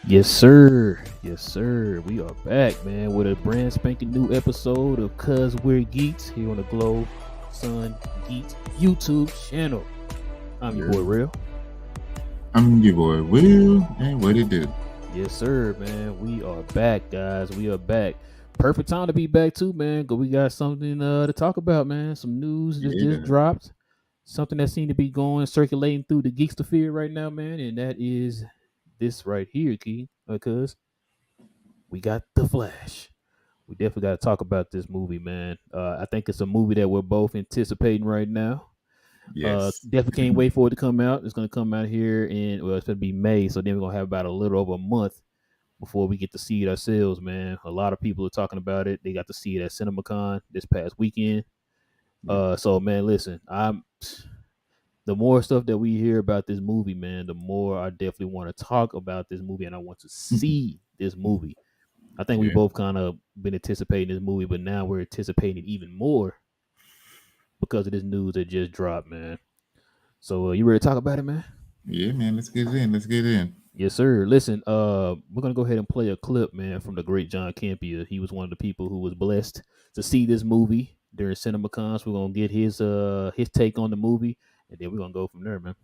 Yes, sir. Yes, sir. We are back, man, with a brand spanking new episode of Cuz We're Geeks here on the Glow Sun Geeks YouTube channel. I'm your boy, Real. I'm your boy, Will, and what it do? Yes, sir, man. We are back, guys. We are back. Perfect time to be back, too, man, because we got something to talk about, man. Some news that just Yeah, dropped. Something that seemed to be circulating through the Geeksphere right now, man, and that is this right here, Key, because we got The Flash. We definitely got to talk about this movie, man. I think it's a movie that we're both anticipating right now. yes. Definitely can't wait for it to come out. It's going to come out here it's going to be May, so then we're going to have about a little over a month before we get to see it ourselves, man. A lot of people are talking about it. They got to see it at CinemaCon this past weekend. Yeah. So man, listen, the more stuff that we hear about this movie, man, the more I definitely want to talk about this movie and I want to see this movie. I think we Yeah. both kind of been anticipating this movie, but now we're anticipating it even more because of this news that just dropped, man. So you ready to talk about it, man? Yeah, man. Let's get in. Let's get in. Yes, sir. Listen, we're gonna go ahead and play a clip, man, from the great John Campea. He was one of the people who was blessed to see this movie during CinemaCon. So we're gonna get his take on the movie, and then we're gonna go from there, man.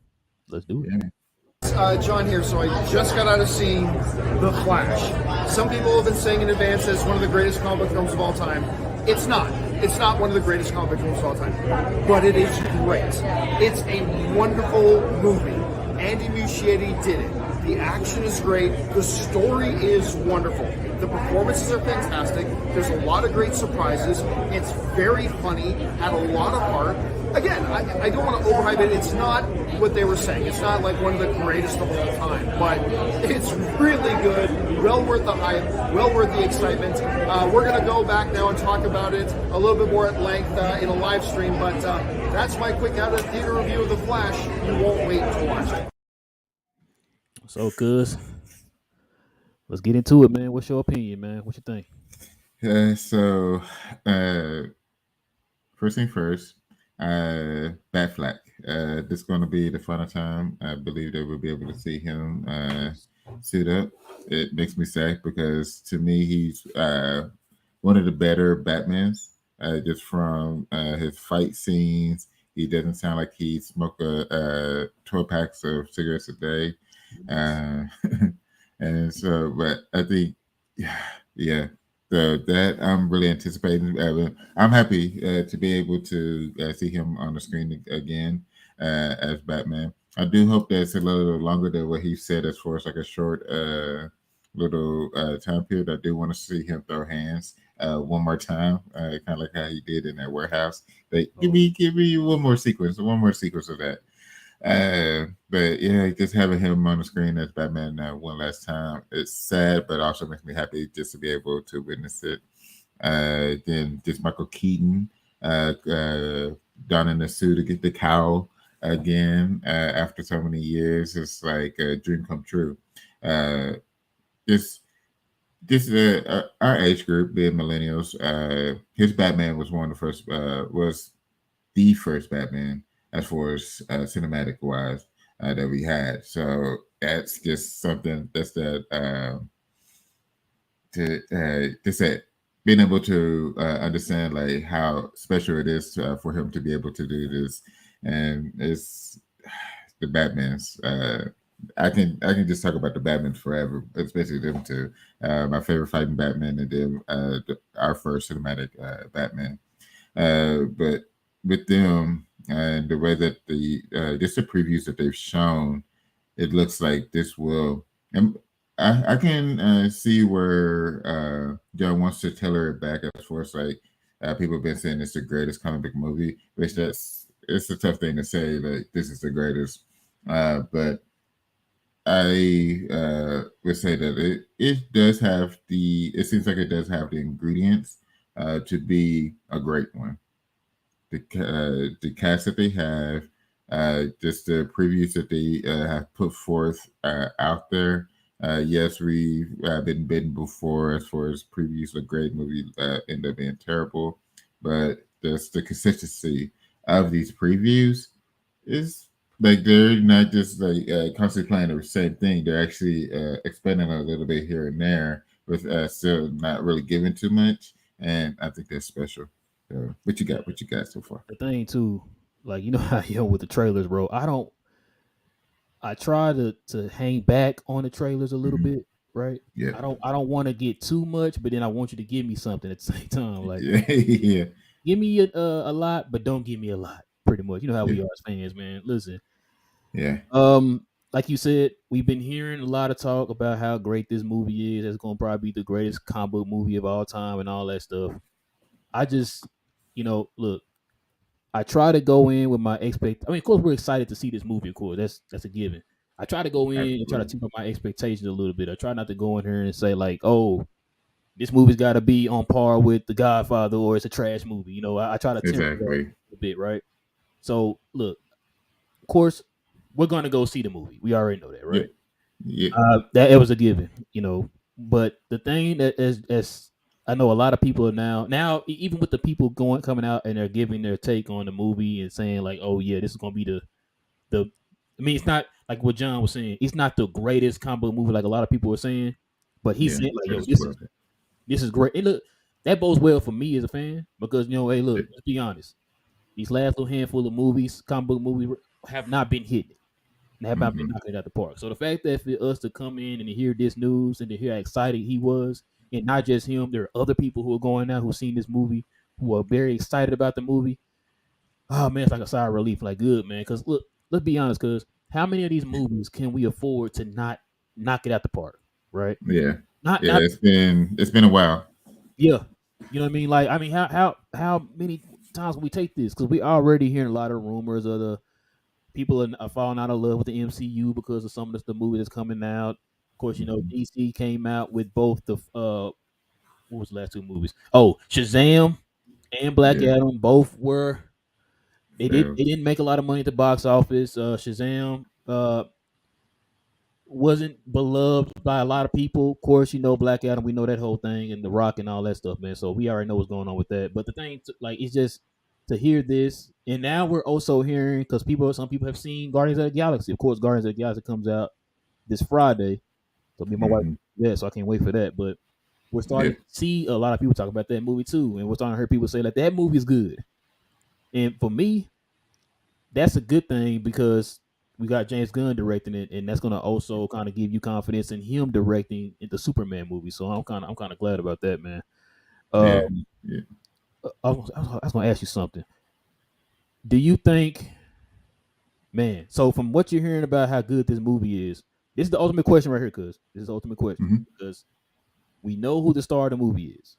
Let's do it. Yeah. John here. So I just got out of seeing The Flash. Some people have been saying in advance that it's one of the greatest comic book films of all time. It's not. It's not one of the greatest comic book films of all time, but it is great. It's a wonderful movie. Andy Muschietti did it. The action is great. The story is wonderful. The performances are fantastic. There's a lot of great surprises. It's very funny. Had a lot of heart. Again, I don't want to overhype it. It's not what they were saying. It's not like one of the greatest of all time, but it's really good. Well worth the hype. Well worth the excitement. We're going to go back now and talk about it a little bit more at length in a live stream, but that's my quick out of theater review of The Flash. You won't wait to watch it. So, cuz, let's get into it, man. What's your opinion, man? What you think? So, first thing first, Batfleck. This is going to be the final time I believe that we'll be able to see him suit up. It makes me sad because to me he's one of the better Batmans. Just from his fight scenes, he doesn't sound like he smoked 12 packs of cigarettes a day. And so, but I think, yeah. So that I'm really anticipating. I'm happy to be able to see him on the screen again as Batman. I do hope that it's a little longer than what he said as far as like a short little time period. I do want to see him throw hands one more time, kind of like how he did in that warehouse. Like, give me one more sequence of that. But yeah, just having him on the screen as Batman one last time, it's sad, but also makes me happy just to be able to witness it. Then just Michael Keaton donning the suit to get the cowl again after so many years. It's like a dream come true. This our age group, being millennials, his Batman was one of the first was the first Batman as far as cinematic wise that we had. So that's just something that's that just that being able to understand like how special it is for him to be able to do this, and it's the Batman's. I can just talk about the Batman forever, especially them two. My favorite fighting Batman and then our first cinematic Batman. But with them and the way that just the previews that they've shown, it looks like this will. And I can see where John wants to tailor it back as far as like people have been saying it's the greatest comic book movie, which it's a tough thing to say like this is the greatest. But I would say that it does have it seems like it does have the ingredients to be a great one. The cast that they have, just the previews that they have put forth out there. Yes, we've been bitten before as far as previews of great movies end up being terrible, but just the consistency of these previews is like they're not just like constantly playing the same thing. They're actually expanding a little bit here and there, with still not really giving too much. And I think that's special. So, what you got? What you got so far? The thing too, like you know how you with the trailers, bro. I try to hang back on the trailers a little Hmm. bit, right? Yeah, I don't want to get too much, but then I want you to give me something at the same time. Like yeah, yeah, give me a lot, but don't give me a lot. Pretty much, you know how yeah, we are as fans, man. Listen, yeah, like you said, we've been hearing a lot of talk about how great this movie is. It's gonna probably be the greatest comic book movie of all time and all that stuff. I just, look, I try to go in with my expect. I mean, of course, we're excited to see this movie. Of course, that's a given. I try to go in and try to absolutely. temper my expectations a little bit. I try not to go in here and say like, "Oh, this movie's got to be on par with The Godfather," or it's a trash movie. I try to temper that Exactly. a bit, right? So, look, of course, we're gonna go see the movie. We already know that, Yeah, right? yeah, That it was a given. But the thing that as I know a lot of people are now even with the people going coming out and they're giving their take on the movie and saying like, oh yeah, this is gonna be the. I mean, it's not like what John was saying. It's not the greatest comic book movie like a lot of people were saying, but he's yeah. saying like, But yo, it's this is worth it. this is great. And look, that bodes well for me as a fan because hey, Yeah, look, let's be honest. These last little handful of movies, comic book movies, have not been hitting and have not been hmm, knocking it out the park. So the fact that for us to come in and to hear this news and to hear how excited he was, and not just him, there are other people who are going out who've seen this movie who are very excited about the movie. Oh man, it's like a sigh of relief. Like good man, because look, let's be honest, because how many of these movies can we afford to not knock it out the park? Right? yeah, Not yeah. It's been a while. yeah. You know what I mean? Like I mean, how many times will we take this? Because we already hearing a lot of rumors of the people are falling out of love with the MCU because of some of the movie that's coming out. Of course, Hmm. DC came out with both the what was the last two movies? Oh, Shazam and Black Yeah, Adam. Both were they failed. didn't make a lot of money at the box office. Shazam wasn't beloved by a lot of people. Of course, Black Adam. We know that whole thing and The Rock and all that stuff, man. So we already know what's going on with that. But the thing, like, it's just to hear this, and now we're also hearing because some people have seen Guardians of the Galaxy. Of course, Guardians of the Galaxy comes out this Friday. So me and my wife, Hmm. yeah, so I can't wait for that. But we're Yeah, starting to see a lot of people talk about that movie too, and we're starting to hear people say like that movie is good. And for me, that's a good thing because we got James Gunn directing it, and that's going to also kind of give you confidence in him directing the Superman movie. So I'm kind of glad about that, man. yeah, Um, yeah. I was going to ask you something. Do you think, man? So from what you're hearing about how good this movie is, this is the ultimate question right here, cuz this is the ultimate question Hmm. because we know who the star of the movie is.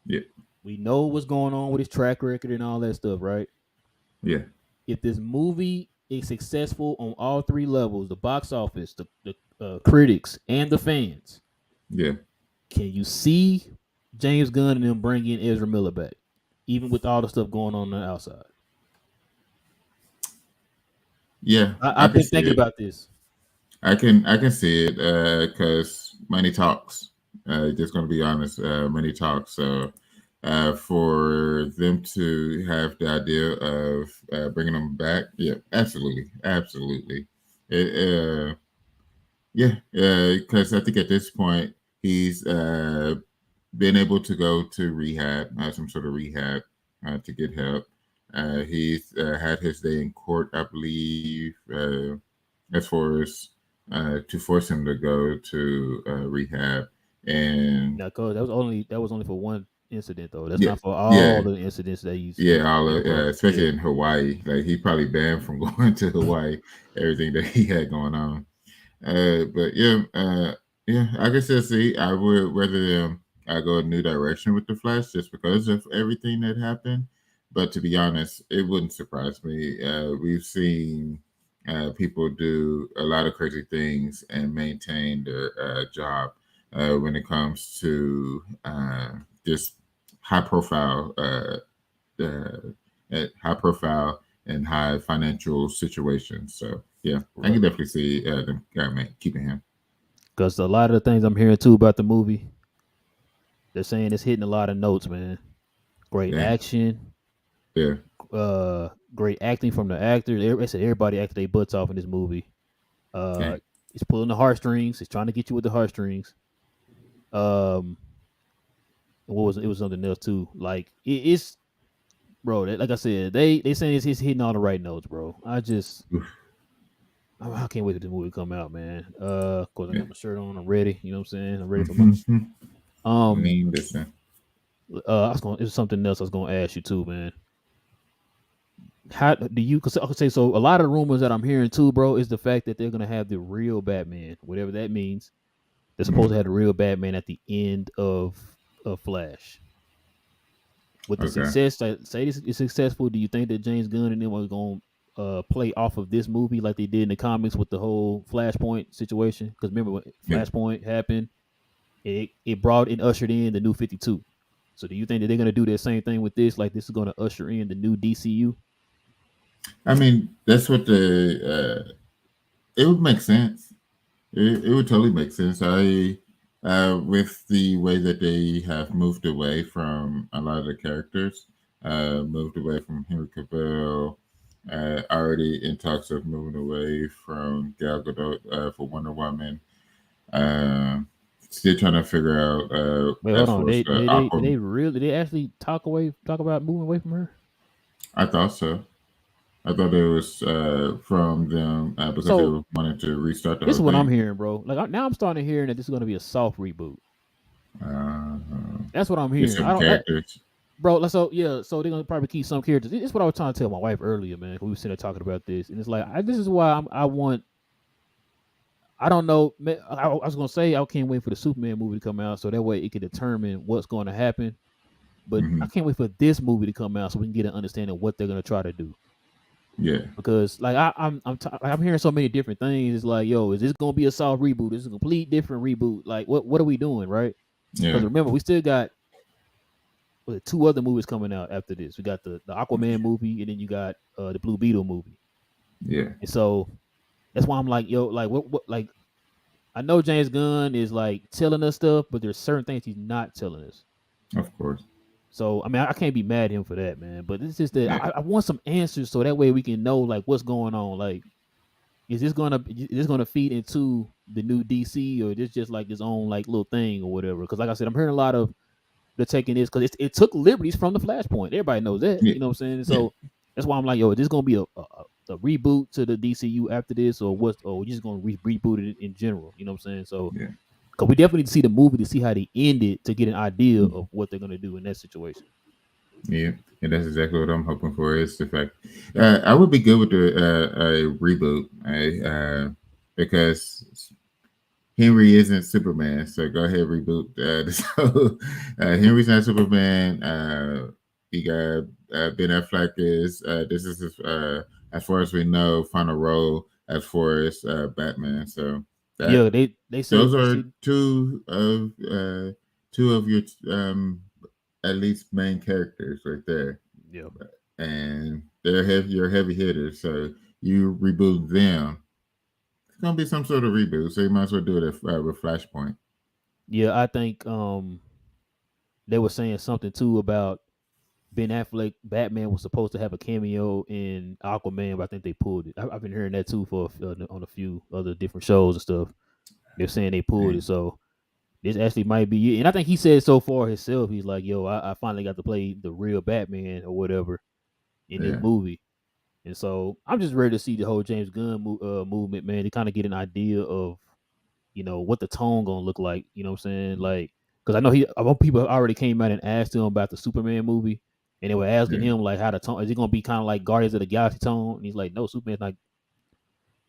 Yeah, We know what's going on with his track record and all that stuff, right? yeah, If this movie is successful on all three levels, the box office, the critics, and the fans, yeah, can you see James Gunn and them bringing Ezra Miller back, even with all the stuff going on the outside? yeah. I I've can been see thinking it. about this. I can see it because money talks. Just going to be honest, money talks. So for them to have the idea of bringing them back, yeah, absolutely, absolutely. It, yeah, because I think at this point he's been able to go to rehab, some sort of rehab, to get help. He's had his day in court, I believe, as far as to force him to go to rehab. And Now, cause that was only for one incident though. That's yeah, not for all yeah, the incidents that he's yeah, all of, brought. Yeah, especially in Hawaii, like he probably banned from going to Hawaii, everything that he had going on. But yeah, I guess see, I would rather them go a new direction with the Flash just because of everything that happened. But to be honest, it wouldn't surprise me. We've seen people do a lot of crazy things and maintain their job when it comes to just high profile, high profile and high financial situations. So yeah, I right. can definitely see them keeping him. Because a lot of the things I'm hearing too about the movie, they're saying it's hitting a lot of notes, man. Great Yeah, action, yeah, Great acting from the actors. I said everybody acted their butts off in this movie. Uh, Okay. it's pulling the heartstrings. It's trying to get you with the heartstrings. Um, and what was it? It was something else too. Like it's bro. Like I said, they saying it's hitting all the right notes, bro. I can't wait for this movie to come out, man. Of course I Yeah. got my shirt on. I'm ready. You know what I'm saying? I'm ready for my um. Mean listen. It was something else I was gonna ask you too, man. How do you? Cause okay, so a lot of the rumors that I'm hearing too, bro, is the fact that they're gonna have the real Batman, whatever that means. They're supposed to Mhm. have the real Batman at the end of Flash. With the Okay. success, like, say this is successful, do you think that James Gunn and them are going to play off of this movie like they did in the comics with the whole Flashpoint situation? Because remember when Yeah. Flashpoint happened, it brought and ushered in the new 52. So do you think that they're going to do the same thing with this? Like this is going to usher in the new DCU? I mean, that's what the it would make sense. It would totally make sense. With the way that they have moved away from a lot of the characters, moved away from Henry Cavill, already in talks of moving away from Gal Gadot for Wonder Woman. Uh, Still trying to figure out Wait, hold as on. far as Did Aquaman. they really did they actually talk about moving away from her? I thought so. I thought it was from them because they So were wanting to restart the this is whole what I'm thing. hearing, bro. Like now I'm starting to hear that this is going to be a soft reboot. Uh, That's what I'm with hearing. some I don't. characters. Bro, like so yeah, so they're gonna probably keep some characters. This is what I was trying to tell my wife earlier, man. We were sitting there talking about this, and it's like this is why I want. I don't know. I was gonna say I can't wait for the Superman movie to come out, so that way it can determine what's going to happen. But I Hmm. can't wait for this movie to come out so we can get an understanding of what they're gonna try to do. Yeah, Because like I'm hearing so many different things. It's like, yo, is this gonna be a soft reboot? This is a complete different reboot. Like, what are we doing, right? Because yeah, remember, we still got two other movies coming out after this. We got the Aquaman movie, and then you got the Blue Beetle movie. yeah, And so that's why I'm like, yo, like what like I know James Gunn is like telling us stuff, but there's certain things he's not telling us. of course. So I mean, I can't be mad at him for that, man. But it's just that Yeah, I want some answers so that way we can know like what's going on. Like, is this gonna feed into the new DC or is this just like its own like little thing or whatever? Because like I said, I'm hearing a lot of they're taking this because it took liberties from the Flashpoint. Everybody knows that. yeah, You know what I'm saying? yeah, So that's why I'm like, yo, is this gonna be a reboot to the DCU after this, or what? Or we just gonna reboot it in general? You know what I'm saying? So, yeah, because we definitely need to see the movie to see how they end it to get an idea mhm, of what they're gonna do in that situation. yeah. And that's exactly what I'm hoping for. Is the fact I would be good with a reboot, because Henry isn't Superman. So go ahead reboot. So Henry's not Superman. He got Ben Affleck is this is his, as far as we know, final role as far as Batman. So that Yeah, they said those are see, two of your at least main characters right there, yeah. and they're your heavy hitters. So you reboot them, it's gonna be some sort of reboot. So you might as well do it with Flashpoint. Yeah, I think they were saying something too about Ben Affleck Batman was supposed to have a cameo in Aquaman, but I think they pulled it. I've been hearing that too for on a few other different shows and stuff. They're saying they pulled it, And, so this actually might be it. And I think he said so far himself, he's like, "Yo, I finally got to play the real Batman or whatever in this yeah, movie." And so I'm just ready to see the whole James Gunn movement, man, to kind of get an idea of what the tone gonna look like. You know what I'm saying? Like, because I know people already came out and asked him about the Superman movie, and they were asking yeah, him like how the tone is it gonna be kind of like Guardians of the Galaxy tone, and he's like, no, Superman's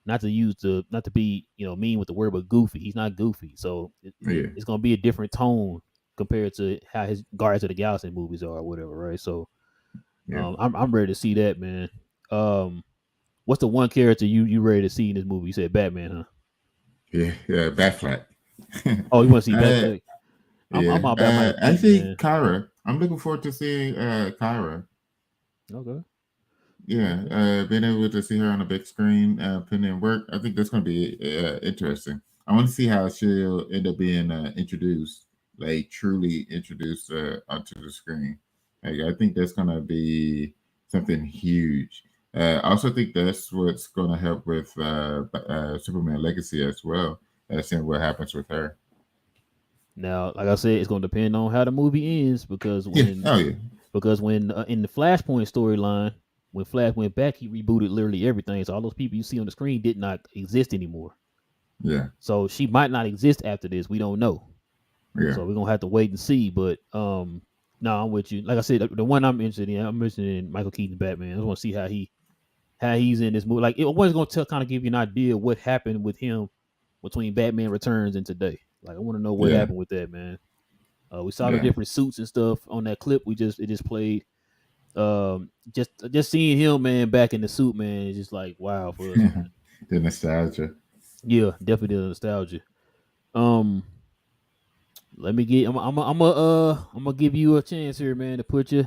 not to be mean with the word, but goofy. He's not goofy, so yeah, it's gonna be a different tone compared to how his Guardians of the Galaxy movies are or whatever, right? So yeah, I'm ready to see that, man. Um, what's the one character you ready to see in this movie? You said Batman, huh? yeah, yeah. Batfleck. Oh, you want to see uh, Batfleck? I'm yeah. all about Michael Keaton, Actually, man. Kyra. I'm looking forward to seeing Kyra. Okay. Yeah, being able to see her on a big screen, putting in work, I think that's going to be interesting. I want to see how she'll end up being introduced, like truly introduced onto the screen. Like, I think that's going to be something huge. I also think that's what's going to help with Superman Legacy as well. Seeing what happens with her. Now, like I said, it's gonna depend on how the movie ends because Yeah. Oh yeah. when in the Flashpoint storyline, when Flash went back, he rebooted literally everything. So all those people you see on the screen did not exist anymore. Yeah. So she might not exist after this. We don't know. Yeah. So we're gonna have to wait and see. But no, I'm with you. Like I said, the one I'm interested in Michael Keaton Batman. I just want to see how he's in this movie. Like it was gonna tell kind of give you an idea of what happened with him between Batman Returns and today. Like I want to know what Yeah. happened with that, man. We saw the Yeah. different suits and stuff on that clip. It just played. Just seeing him, man, back in the suit, man, is just like wow for us, man. The nostalgia. Yeah, definitely the nostalgia. Um, let me get. I'm gonna give you a chance here, man, to put your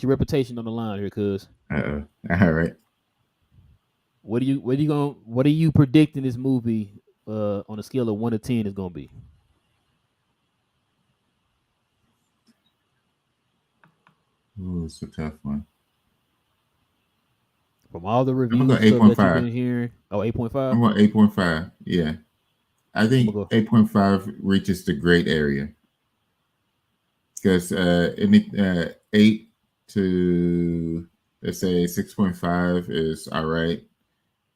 reputation on the line here, cause All right. what are you predicting this movie on a scale of 1 to 10 is gonna be? Ooh, it's a tough one. From all the I'm gonna reviews go and eight stuff point that you've five. been hearing. Oh, 8.5. I'm going 8.5. Yeah. I I'm think gonna go. 8.5 reaches the great area because any 8 to let's say 6.5 is all right.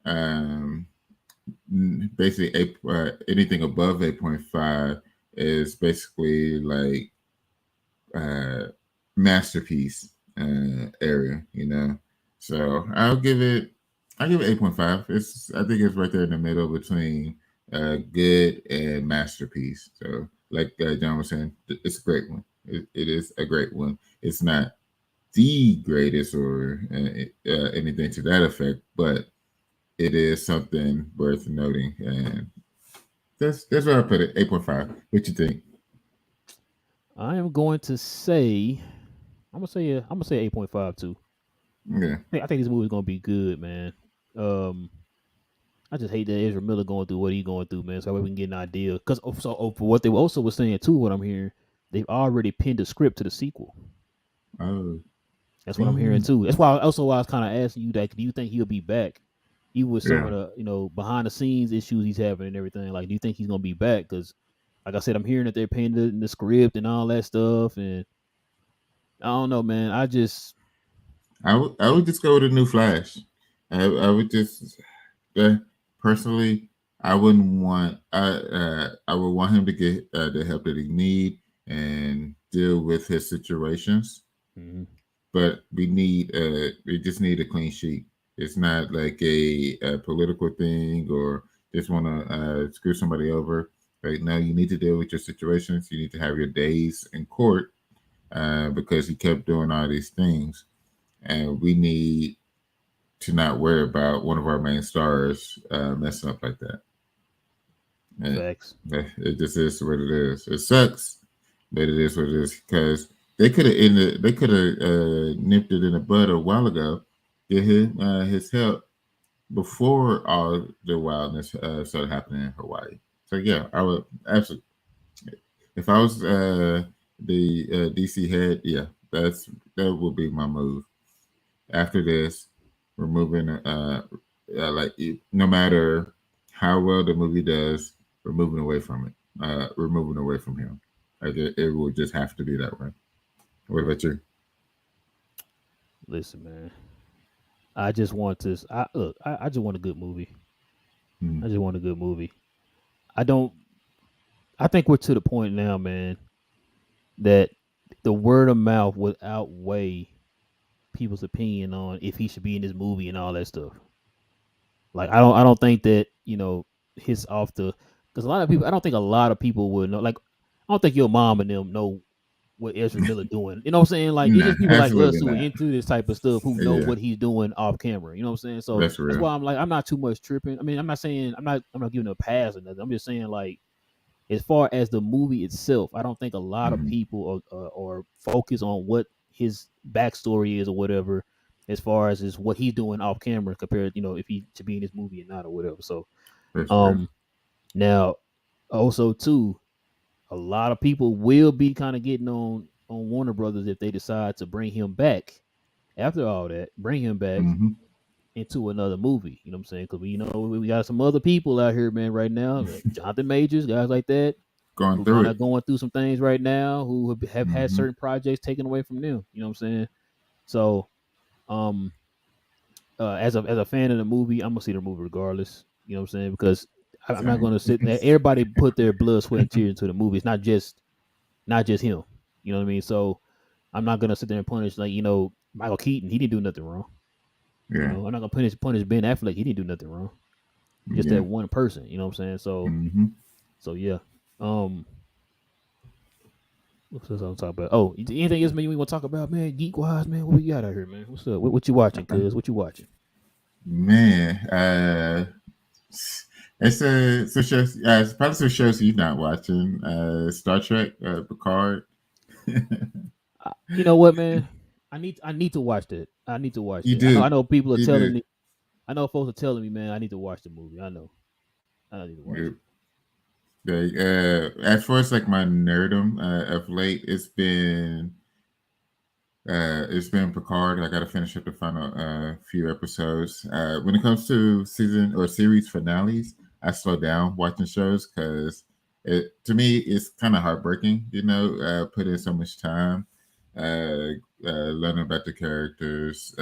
Um, Basically, anything above 8.5 is basically like uh, masterpiece area, you know. So I'll give it 8.5. I think it's right there in the middle between good and masterpiece. So like John was saying, it's a great one. It is a great one. It's not the greatest or anything to that effect, but it is something worth noting. And that's where I put it. 8.5. What you think? I am going to say. I'm gonna say 8.5 too. Yeah. I think this movie's gonna be good, man. Um, I just hate that Ezra Miller going through what he's going through, man. So we can get an idea. Because for what they also were saying too, what I'm hearing, they've already pinned a script to the sequel. Oh. That's what I'm hearing Oh. too. That's why also why I was kind of asking you that. Do you think he'll be back? Even with some Yeah. of the behind the scenes issues he's having and everything. Like, do you think he's gonna be back? Because like I said, I'm hearing that they're paying the script and all that stuff, and I don't know, man. I would just go with a new Flash. I would just personally I wouldn't want I would want him to get the help that he need and deal with his situations. Mhm. But we just need a clean sheet. It's not like a political thing or just want to screw somebody over. Right now, you need to deal with your situations. You need to have your days in court because he kept doing all these things, and we need to not worry about one of our main stars messing up like that. And Facts. it just is what it is. It sucks, but it is what it is. Because they could have nipped it in the bud a while ago. Get his help before all the wildness started happening in Hawaii. So yeah, I would absolutely. If I was the DC head, yeah, that would be my move. After this, we're moving. No matter how well the movie does, we're moving away from it. We're moving away from him. Like it will just have to be that way. What about you? Listen, man. I just want to. I just want a good movie. Hmm. I just want a good movie. I don't. I think we're to the point now, man, that the word of mouth would outweigh people's opinion on if he should be in this movie and all that stuff. Like I don't think that his off the because a lot of people. I don't think a lot of people would know. Like I don't think your mom and them know what Ezra Miller doing. You know what I'm saying? Like it's No, just people like us absolutely who are not. into this type of stuff who know Yeah, what he's doing off camera. You know what I'm saying? So that's that's real. why I'm like I'm not too much tripping. I mean, I'm not saying I'm not giving a pass or nothing. I'm just saying like as far as the movie itself, I don't think a lot of Hmm. people are focused on what his backstory is or whatever, as far as is what he's doing off camera compared, if he should be in this movie or not or whatever. So, That's real. um, now also too, a lot of people will be kind of getting on Warner Brothers if they decide to bring him back after all that, bring him back Hmm. into another movie. You know what I'm saying? Because we got some other people out here, man, right now, like Jonathan Majors, guys like that, Going who through kind it. of going through some things right now, who have had Hmm. certain projects taken away from them. You know what I'm saying? So, um, as a fan of the movie, I'm gonna see the movie regardless. You know what I'm saying? Because I'm not Same. gonna sit. Everybody put their blood, sweat, and tears into the movie. It's not just him. You know what I mean? So I'm not gonna sit there and punish Michael Keaton. He didn't do nothing wrong. Yeah. I'm not gonna punish Ben Affleck. He didn't do nothing wrong. Just Yeah. that one person. You know what I'm saying? Hmm. So yeah. Um, what's else I'm talking about? Oh, anything else, man? We want to talk about, man? Geek wise, man. What we got out here, man? What's up? What you watching, cuz? What you watching? Man, it's a show. It's probably some shows you're not watching. Star Trek, Picard. You know what, man? I need to watch that. I need to watch You that. I do, know people are you telling do. me. I know folks are telling me, man. I need to watch the movie. I know. I need to watch You, it. as far as like my nerdum of late, it's been Picard. I got to finish up the final few episodes. When it comes to season or series finales, I slow down watching shows because to me it's kind of heartbreaking. Put in so much time, learning about the characters,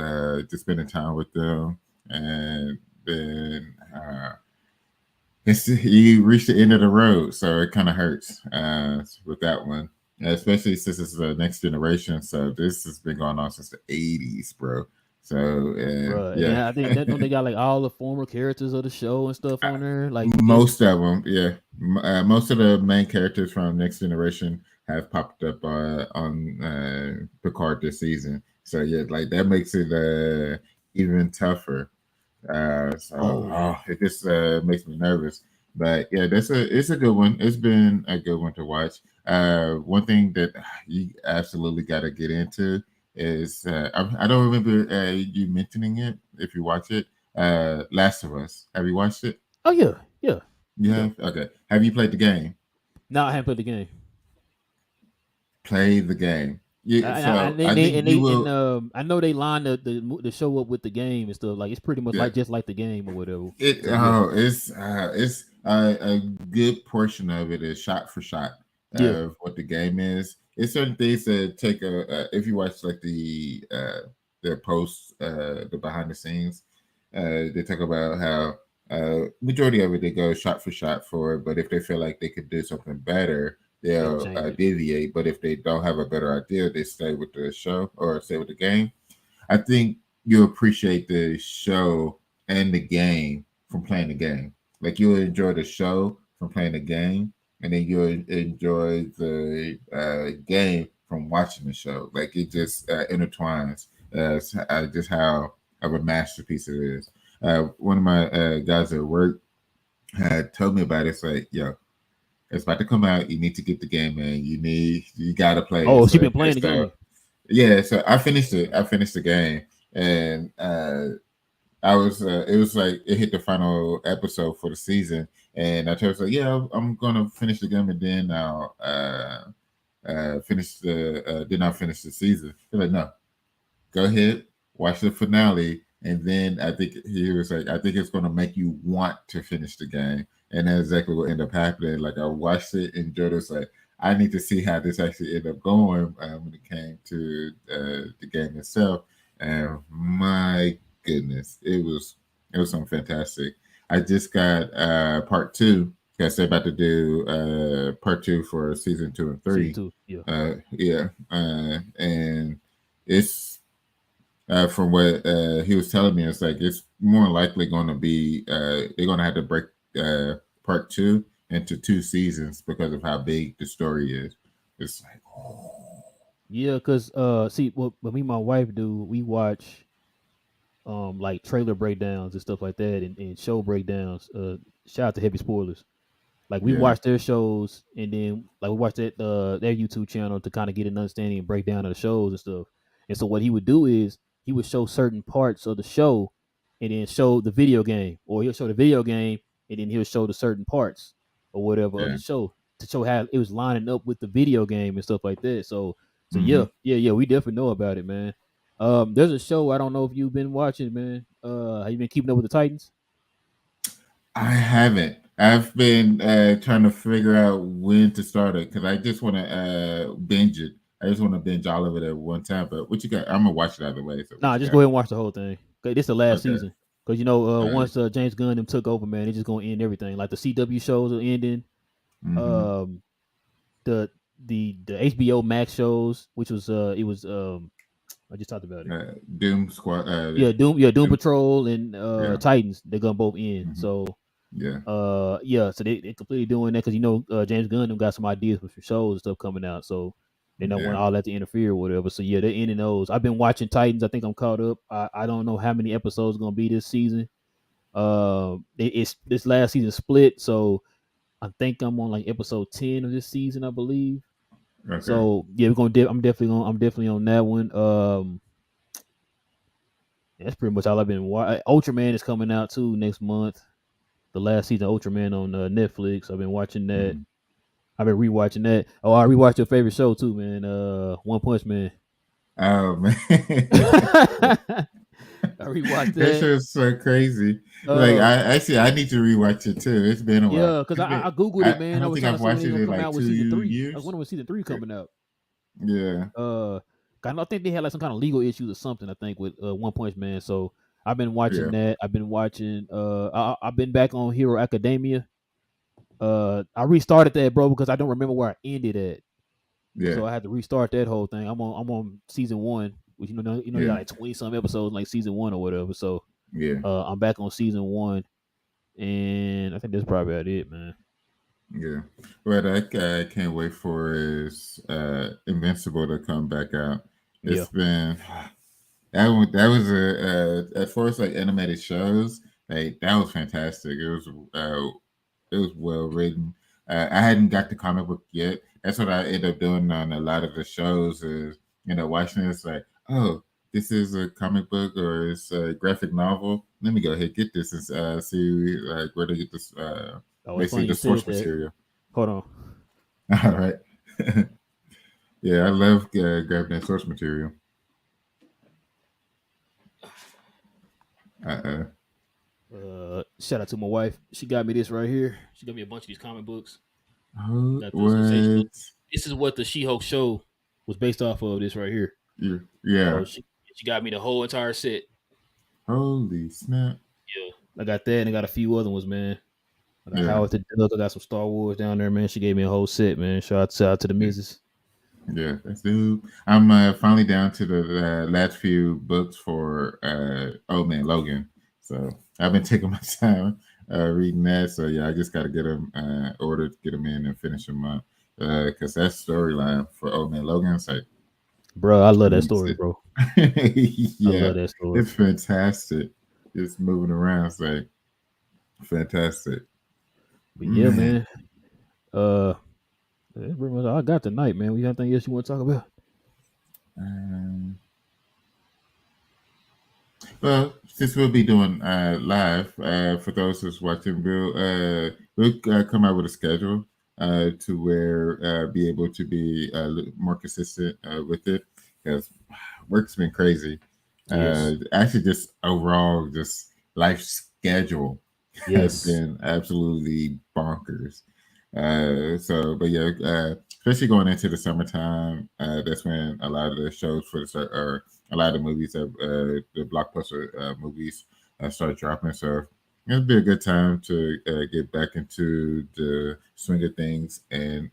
just spending time with them, and then you reach the end of the road, so it kind of hurts with that one, especially since it's the next generation. So this has been going on since the '80s, bro. So Bruh. And yeah, then I think that don't they got like all the former characters of the show and stuff on there? Like just most of them, yeah, most of the main characters from Next Generation have popped up on Picard this season. So yeah, like that makes it even tougher. oh It just makes me nervous. But yeah, it's a good one. It's been a good one to watch. One thing that you absolutely got to get into is I don't remember you mentioning it. If you watch it, Last of Us. Have you watched it? oh yeah, yeah, You yeah. have. Okay. Have you played the game? Now I haven't played the game. Play the game. Yeah. So And they, I think you will. I know they line the show up with the game and stuff. Like it's pretty much Yeah. like just like the game or whatever. It So yeah, it's a good portion of it is shot for shot yeah. of what the game is. It's certain things that take if you watch like the posts the behind the scenes, they talk about how majority of it they go shot for shot for it, but if they feel like they could do something better, They'll they'll change it. deviate. But if they don't have a better idea, they stay with the show or stay with the game. I think you appreciate the show and the game from playing the game. Like you'll enjoy the show from playing the game, and then you'll enjoy the game from watching the show. Like it just intertwines. Just how of a masterpiece it is. One of my guys at work had told me about it. It's like, yo, it's about to come out. You need to get the game, man. You got to play it. Oh, she So, been playing the so game. yeah, so I finished it. I finished the game, and I was. It was like it hit the final episode for the season, and I told her, "Yeah, I'm gonna finish the game, and then I'll finish the. Then I'll finish the season." They're like, "No, go ahead, watch the finale, and then I think he was like, I think it's gonna make you want to finish the game." And that's exactly what ended up happening. Like I watched it, and Joe was like, I need to see how this actually ended up going when it came to the game itself. And my goodness, it was something fantastic. I just got part two. Because they're about to do part two for season 2 and 3. Season 2. Yeah. Yeah, and it's from what he was telling me, it's like it's more likely going to be they're going to have to break part two into 2 seasons because of how big the story is. It's like, oh, Yeah, cause see, what me and my wife do, we watch like trailer breakdowns and stuff like that, and show breakdowns. Shout out to Heavy Spoilers. Like we yeah, watch their shows, and then like we watch their YouTube channel to kind of get an understanding and breakdown of the shows and stuff. And so what he would do is he would show certain parts of the show, and then show the video game, or he'll show the video game, and then he'll show the certain parts or whatever of yeah. the show to show how it was lining up with the video game and stuff like that. So Hmm. yeah, we definitely know about it, man. There's a show I don't know if you've been watching, man. Have you been keeping up with the Titans? I haven't. I've been trying to figure out when to start it because I just want to binge it. I just want to binge all of it at one time. But what you got? I'm gonna watch it either way. So what Nah, you just got? go ahead and watch the whole thing. Okay, this the last Okay. season. Cause All right. once James Gunn them took over, man, they just gonna end everything. Like the CW shows are ending. Mm-hmm. Um, the the HBO Max shows, which was I just talked about it. Doom Squad. Doom Doom, Patrol and yeah. Titans, they're gonna both end. Mm-hmm. So Yeah. so they completely doing that because James Gunn them got some ideas for some shows and stuff coming out. So they don't want Yeah. all that to interfere or whatever. So yeah, they're ending those. I've been watching Titans. I think I'm caught up. I don't know how many episodes gonna be this season. It's this last season split, so I think I'm on like episode 10 of this season, I believe. Okay. So yeah, I'm definitely on that one. That's pretty much all I've been watching. Ultraman is coming out too next month. The last season of Ultraman on Netflix. I've been watching that. Mm. I've been rewatching that. Oh, I rewatched your favorite show too, man. One Punch Man. Oh man. I rewatched That that. show's so crazy. Like Uh, I actually I need to rewatch it too. It's been a while. yeah, because It's been I googled it, I man. I don't was think trying to I've see when watched they it gonna in come like out with two season three. I was years. wondering when season three coming out. Yeah. I don't think they had like some kind of legal issues or something. I think with One Punch Man. So I've been watching Yeah. that. I've been watching. I've been back on Hero Academia. I restarted that, bro, because I don't remember where I ended at. Yeah. So I had to restart that whole thing. I'm on season one, which they got Yeah. like 20 some episodes like season one or whatever. So Yeah. I'm back on season one, and I think that's probably about it, man. Yeah. What I can't wait for is Invincible to come back out. Yeah, It's been that was a at first like animated shows, like that was fantastic. It was well written. I hadn't got the comic book yet. That's what I end up doing on a lot of the shows is, watching this like, oh, this is a comic book or it's a graphic novel. Let me go ahead get this and see like where to get this oh, it's basically funny you the said source that. material. Hold on. All right. Yeah, I love grabbing that source material. Uh, Shout out to my wife. She got me this right here. She got me a bunch of these comic books. Got the sensational. what? This is what the She-Hulk show was based off of. This right here. Yeah. So she got me the whole entire set. Holy snap. Yeah, I got that, and I got a few other ones, man. I got Yeah. Howard the Duck. I got some Star Wars down there, man. She gave me a whole set, man. Shout out to the Yeah. missus. Yeah. That's dope. I'm finally down to the last few books for Old Man Logan. So I've been taking my time reading that. So yeah, I just got to get them ordered, get them in, and finish them up. Because that storyline for Old Man Logan is like, Bro, I love that it's story, bro. I yeah, love that story. it's fantastic. It's moving around. It's like fantastic. But yeah, Man. man. That's pretty much all I got tonight, man. We got anything else you want to talk about? Um, well, since we'll be doing live, for those who's watching, we'll come out with a schedule to where be able to be more consistent with it because work's been crazy. Yes. Actually, just overall, just life schedule has Yes. been absolutely bonkers. But yeah, especially going into the summertime, that's when a lot of the shows or a lot of the movies that the blockbuster movies start dropping. So it'll be a good time to get back into the swing of things and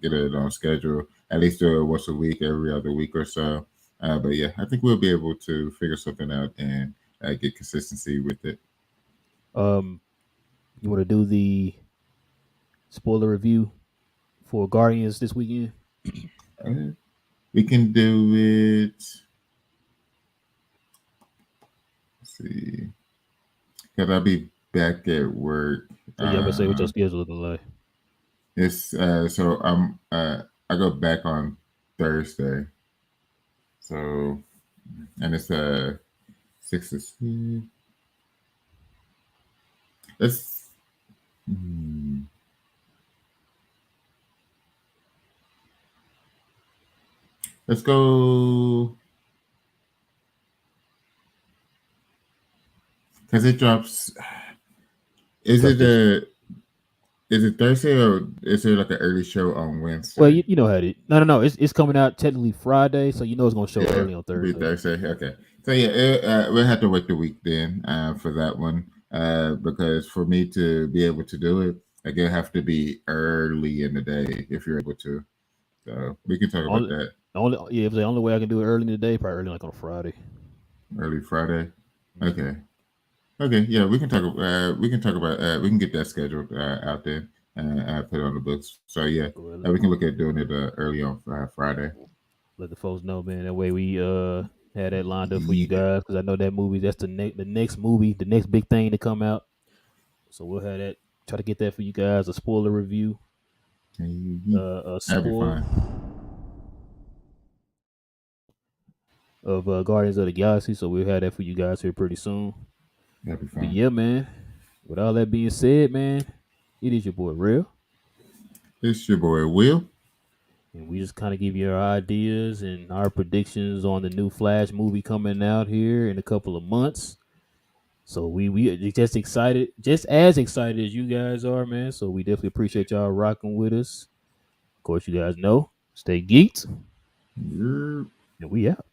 get it on schedule. At least do it once a week, every other week or so. But yeah, I think we'll be able to figure something out and get consistency with it. You want to do the spoiler review for Guardians this weekend? Uh, we can do it. Let's see, because I'll be back at work. So yeah, I'm gonna say what your Uh, schedule looking like. it's so I go back on Thursday. So and it's 6 to 6. Let's hmm, let's go. because it drops. Is Trust it this. a is it Thursday or is there like an early show on Well, Wednesday? you know how it is. No. It's coming out technically Friday, so you know it's gonna show Yeah, early on it'll be Thursday. Thursday. Okay, so yeah, we'll have to wait the week then for that one because for me to be able to do it, like it'll have to be early in the day if you're able to. So we can talk about Only, that if the only way I can do it early in the day, probably early like on a Friday. early Friday. Mm-hmm. Okay. Okay, yeah, we can talk. We can talk about. We can get that scheduled out there and put it on the books. So yeah, Well, we can look at doing it early on Friday. let the folks know, man. That way we had that lined up for you Yeah. guys because I know that movie. That's the next movie, the next big thing to come out. So we'll have that. Try to get that for you guys. A spoiler review. A That'll be spoil fine. of Guardians of the Galaxy. So we'll have that for you guys here pretty soon. That'll be But fine. yeah, man. With all that being said, man, it is your boy Real. It's your boy Will. And we just kind of give you our ideas and our predictions on the new Flash movie coming out here in a couple of months. So we are just excited, just as excited as you guys are, man. So we definitely appreciate y'all rocking with us. Of course, you guys know, stay geeked, Yeah. and we out.